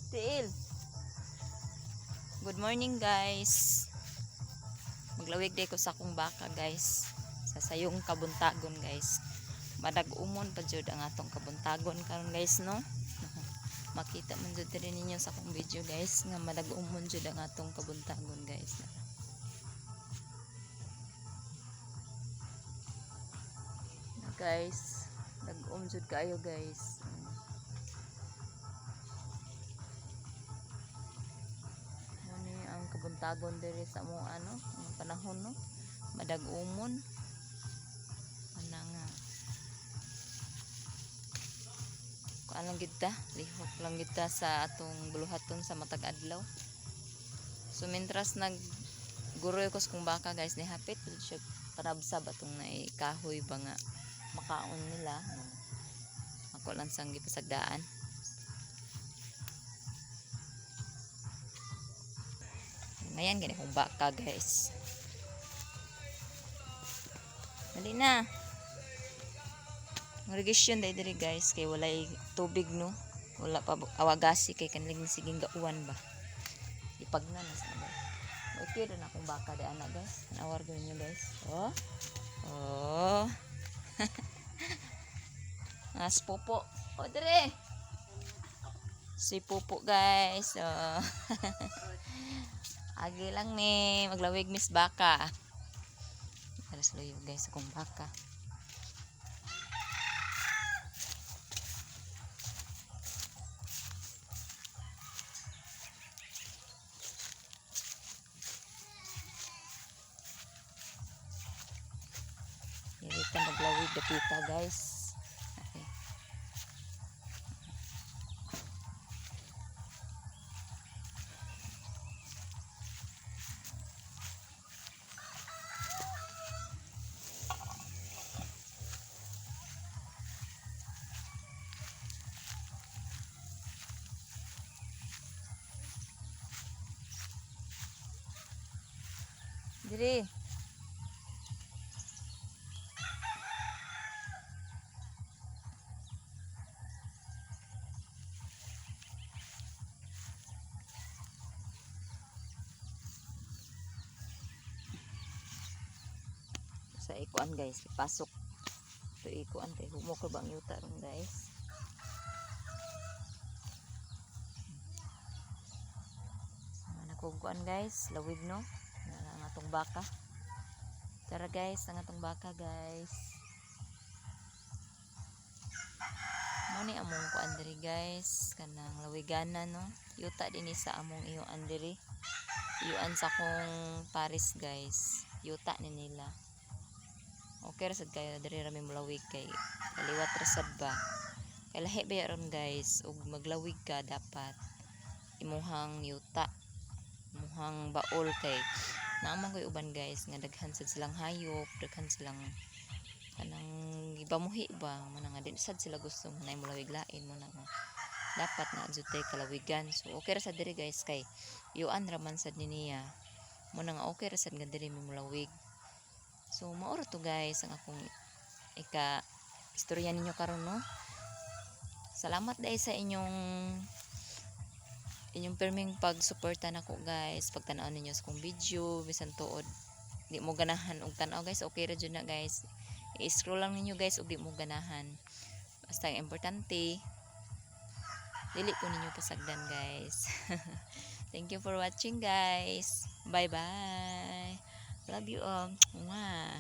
Tiil. Good morning guys. Maglawig day ko sa akong baka guys. Sa sayong kabuntagon guys. Madag-umon pa jud ang atong kabuntagon karon guys no. Makita man jud rin ninyo sa akong video guys nga madag-umon jud ang atong kabuntagon guys. Guys, nag-um jud kayo guys. Kabuntagon diri sa mo ang panahon no madag-umon ana nga kuan lang gid ta lihok lang gid ta sa atong buluhaton sa matag adlaw. So mentras nagguroy ko sa kong baka guys ni hapit siya parabsab atong naikahoy ba nga makaon nila ako lang sang gipasagdaan. Ayan, ganyan kong baka guys. Dali na. Irrigation dahil diri guys. Kaya walay tubig no. Wala pa awagasi kay kanilang siging gauwan ba. Ipagna na sa guys. Okay rin akong baka di anak guys. Nawar ko ninyo guys. Oh. Oh. As pupo. Oh diri. Si pupo guys. Oh. Agi lang ni maglawig mis baka. Alas loyo guys akong baka. Dito maglawig dapita guys. Okay. Diri. Sa ikuan guys, ipasok. Ito ikuan kay humo ko bang yuta ron guys. Nakugkuan guys, lawig no. Ang atong baka. Tara guys, ang atong baka guys. Muni among kuan diri guys, kanang lawigana no. Yuta dinhi sa among iyo andiri. Iyuan sa kong Paris guys. Yuta ni nila. Okay ra sad kayo diri ra mi mulawig kay kaliwat ra sad ba. Kay lahi ba ron guys, ug maglawig ka dapat imuhang yuta. Imuhang baol kay naamang koy uban guys nga daghan sad silang hayop, daghan silang kanang ibamuhi ba man nga din sad sila gusto manay mulawig lain mo na dapat na jud kalawigan. So okay ra sad diri guys kay yuan ra man sad niya. Mo nga okay ra sad nga diri mi mulawig. So maoro to guys ang akong istorya ninyo karon no. Salamat dahil sa inyong perming pagsuporta nako guys, pagtan-aw ninyo sa kong video bisan tuod di mo ganahan og tan-aw guys, okay ra jud na guys. I-scroll lang ninyo guys og di mo ganahan. Basta ang importante dili ko ninyo pasagdan guys. Thank you for watching guys. Bye bye. Love you all. Mwah.